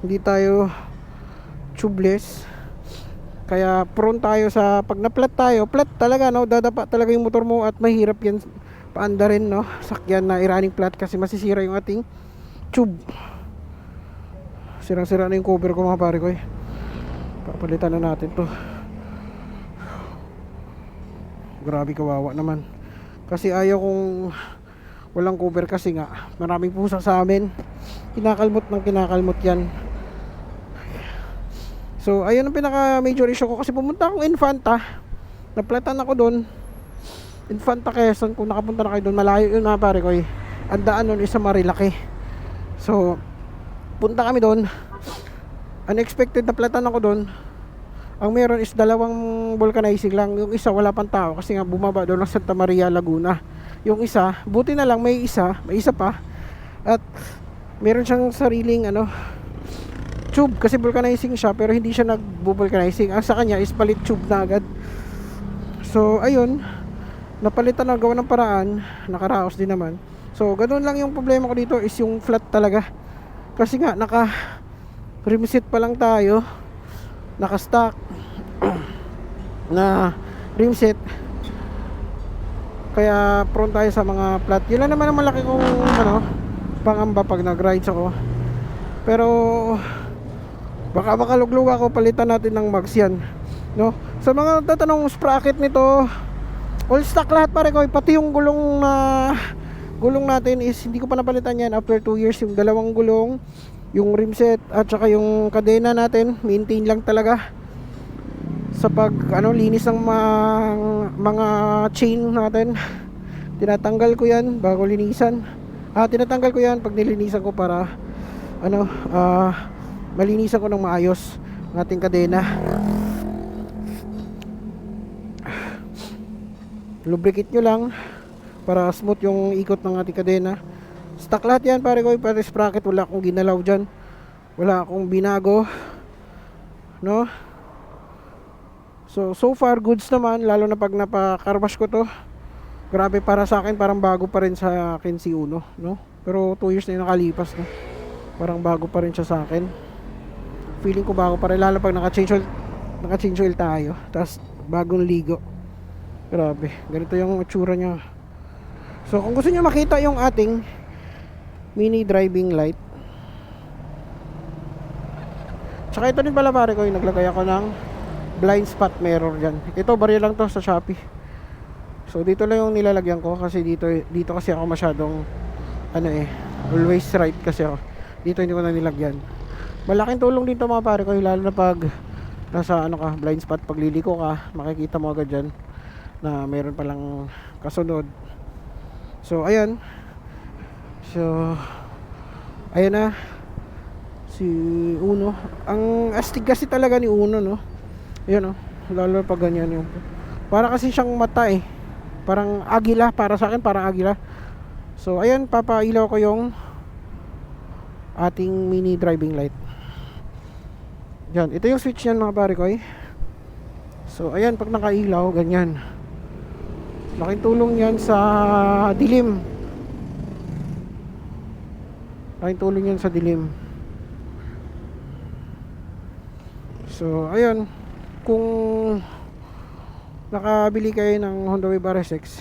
Hindi tayo tubeless. Kaya prone tayo sa pag na-flat tayo, flat talaga, no, dadapa talaga yung motor mo at mahirap yan paanda rin, no, sakyan na running flat kasi masisira yung ating tube. Sirang-sira na yung cover ko mga pare ko. Papalitan na natin to. Grabe, kawawa naman. Kasi ayaw kong walang cover kasi nga maraming pusa sa amin. Kinakalmot ng kinakalmot yan. So ayun ang pinaka major issue ko kasi pumunta akong Infanta. Naplatan ako doon. Infanta Quezon, kung nakapunta na kayo doon, malayo yun mga pare ko. Ang daan nun isa Marilaki. So punta kami doon. Unexpected na platan ako doon. Ang meron is dalawang vulcanizing lang. Yung isa wala pang tao kasi nga bumaba doon ng Santa Maria, Laguna. Yung isa, buti na lang may isa pa. At meron siyang sariling tube kasi vulcanizing siya pero hindi siya nagbo-vulcanizing. Ang sa kanya is palit tube na agad. So ayun, napalitan na, gawa ng paraan, nakaraos din naman. So ganoon lang yung problema ko dito is yung flat talaga. Kasi nga naka reset pa lang tayo, naka-stock na rimset, kaya prone tayo sa mga flat. Yun lang naman ang malaki kong pangamba pag nag-rides ako. Pero baka luglug ako, palitan natin ng mags yan, no? Sa mga tatanong sprocket nito, all stock lahat pare ko. Pati yung gulong natin is hindi ko pa napalitan yan after 2 years. Yung dalawang gulong, yung rim set at saka yung kadena natin, maintain lang talaga sa pag linis ng mga chain natin. Tinatanggal ko yan bago linisan. Tinatanggal ko yan pag nilinisan ko para malinisan ko ng maayos ang ating kadena. Lubricate nyo lang para smooth yung ikot ng ating kadena. Stock lahat yan pare ko. Pare sprocket, wala akong ginalaw dyan, wala akong binago, no? So far goods naman, lalo na pag napakarwash ko to. Grabe, para sa akin parang bago pa rin sa akin si Uno, no? Pero 2 years na yung nakalipas, no? Parang bago pa rin siya sa akin. Feeling ko bago pa rin, lalo pag naka-change oil tayo tapos bagong ligo. Grabe, ganito yung itsura nya. So kung gusto niyo makita yung ating mini driving light, tsaka ito din pala pare ko, yung naglagay ako ng blind spot mirror dyan. Ito barya lang to sa Shopee. So dito lang yung nilalagyan ko kasi dito kasi ako masyadong always right kasi ako. Dito hindi ko na nilagyan. Malaking tulong din to mga pare ko, lalo na pag nasa blind spot, pag liliko ka, makikita mo agad dyan na mayroon palang kasunod. So ayan. So ayan na si Uno. Ang astig kasi talaga ni Uno, no? Ayan, lalo pag ganyan yung para kasi siyang mata parang agila, para sa akin parang agila. So ayan, papailaw ko yung ating mini driving light. Yan, ito yung switch yan mga pare ko. So ayan, pag nakailaw ganyan, laking tulong yan sa dilim. Laking tulong yan sa dilim. So ayun, kung nakabili kayo ng Honda Wave RSX,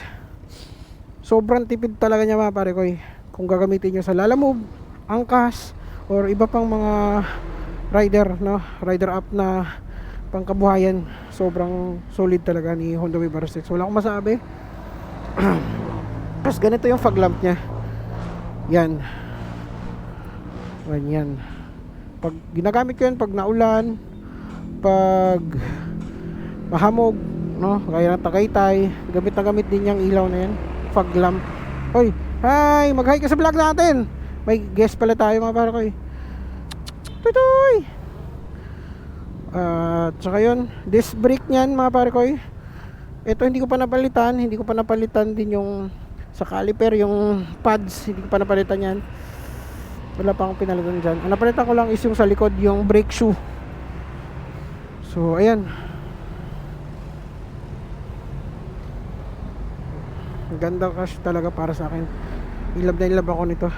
sobrang tipid talaga niya mga pare ko. Kung gagamitin nyo sa Lalamove, Angkas, or iba pang mga rider, no, rider up na pangkabuhayan, sobrang solid talaga ni Honda Wave RSX. Wala akong masabi. Tapos ganito yung fog lamp nya. Yan. Ganyan. Pag ginagamit ko yan pag naulan, pag mahamog, no, kaya ng Tagaytay, gamit na gamit din yung ilaw na yan, fog lamp. Hoy, hi, mag-hi ka sa vlog natin. May guest pala tayo mga pare ko. Tutoy. Tsaka yun, disc brake nyan mga pare ko. Ito hindi ko pa napalitan din yung sa caliper, yung pads, hindi ko pa napalitan yan. Wala pa akong pinalitan dyan. Ang napalitan ko lang is yung sa likod, yung brake shoe. So ayan, ganda kasi talaga para sa akin. Ilab na ilab ako nito.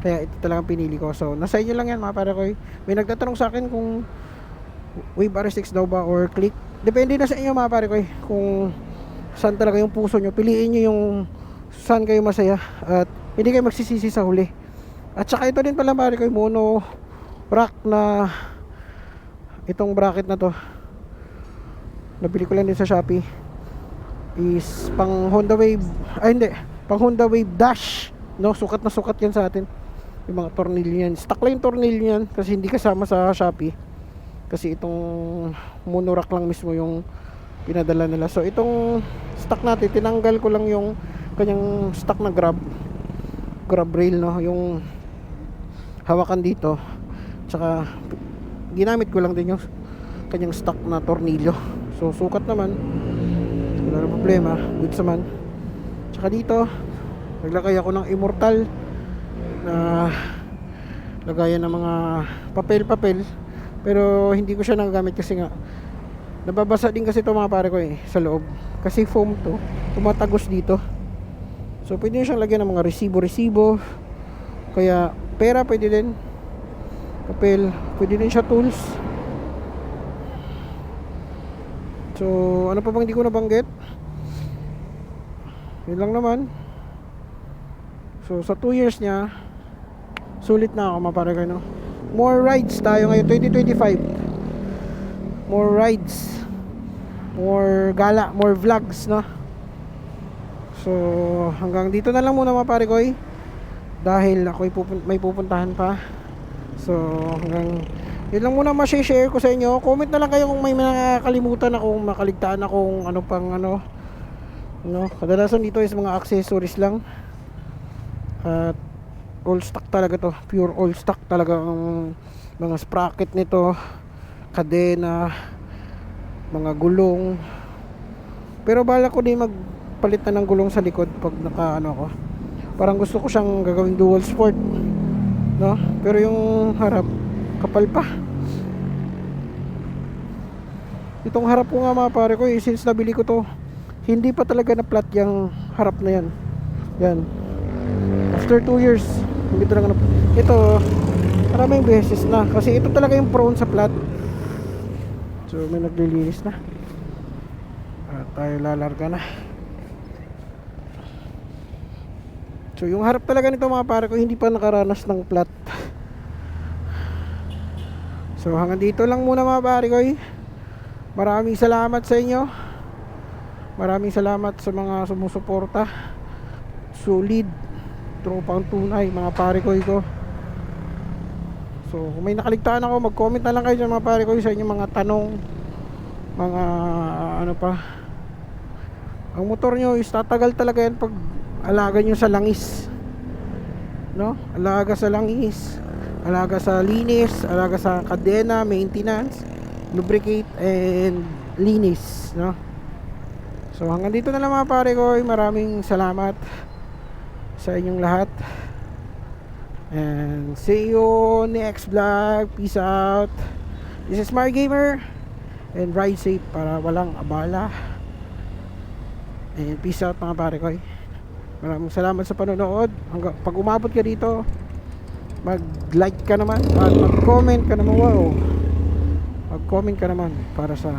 Kaya ito talagang pinili ko. So nasa inyo lang yan mga pare ko. May nagtatanong sa akin kung Wave RS6 daw ba or Click. Depende na sa inyo mga pare ko kung saan talaga yung puso nyo. Piliin nyo yung saan kayo masaya at hindi kayo magsisisi sa huli. At saka ito din pala pare ko, mono rack na itong bracket na to, nabili ko lang din sa Shopee, is pang Honda Wave, ay hindi, pang Honda Wave Dash, no? Sukat na sukat yan sa atin yung mga tornilyo yan. Stock lang yung tornilyo yan kasi hindi kasama sa Shopee, kasi itong monorack lang mismo yung pinadala nila. So itong stock natin, tinanggal ko lang yung kanyang stock na grab rail, no? Yung hawakan dito, tsaka ginamit ko lang din yung kanyang stock na tornilyo. So sukat naman, wala na problema, goods naman. Tsaka dito naglagay ako ng Immortal na lagayan ng mga papel, pero hindi ko siya nagagamit kasi nga nababasa din kasi ito mga pare ko sa loob, kasi foam to, tumatagos dito. So pwede nyo siyang lagyan ng mga resibo, kaya pera pwede din, papel pwede din siya, tools. So ano pa bang hindi ko nabanggit, yun lang naman. So sa 2 years nya, sulit na ako mga pare ko, no? More rides tayo ngayon 2025, more rides, more gala, more vlogs, no? So hanggang dito na lang muna mga pare ko, dahil ako may pupuntahan pa. So hanggang yun lang muna ma-share ko sa inyo. Comment na lang kayo kung may nakakalimutan akong, makaligtaan akong ano pang ano, no? Kadalasan dito is mga accessories lang. At all stock talaga to, pure all stock talaga ang mga sprocket nito, kadena, mga gulong. Pero bala ko din magpalit na ng gulong sa likod pag naka ano ako. Parang gusto ko siyang gagawing dual sport, no? Pero yung harap kapal pa. Itong harap ko nga mga pare ko, since nabili ko to, hindi pa talaga na flat yung harap na yan. Yan. After 2 years, hindi talaga na. Ito, maraming beses na. Kasi ito talaga yung prone sa flat. So may naglilinis na. At tayo lalarga na. So yung harap talaga nito mga pare ko, hindi pa nakaranas ng flat. So hanggang dito lang muna mga pare ko. Maraming salamat sa inyo. Maraming salamat sa mga sumusuporta. Solid, tropang tunay mga pare ko. So kung may nakaligtaan ako, mag-comment na lang kayo dyan mga pare ko sa inyong mga tanong, mga ano pa. Ang motor nyo is tatagal talaga yan pag alaga nyo sa langis, no? Alaga sa langis, alaga sa linis, alaga sa kadena, maintenance, lubricate and linis, no? So hanggang dito na lang mga pare ko. Maraming salamat sa inyong lahat, and see you next vlog. Peace out. This is Mar Gamer, and ride safe para walang abala, and peace out mga pare ko. Maraming salamat sa panonood. Hanggang pag umabot ka dito, mag-like ka naman at mag-comment ka naman. Wow, mag-comment ka naman para sa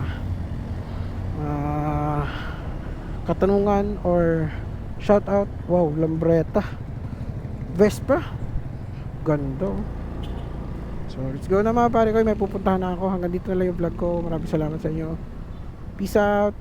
katanungan or shout out. Wow, Lambretta Vespa, ganda. So let's go na mga pare ko. May pupuntahan na ako. Hanggang dito na lang yung vlog ko. Maraming salamat sa inyo. Peace out.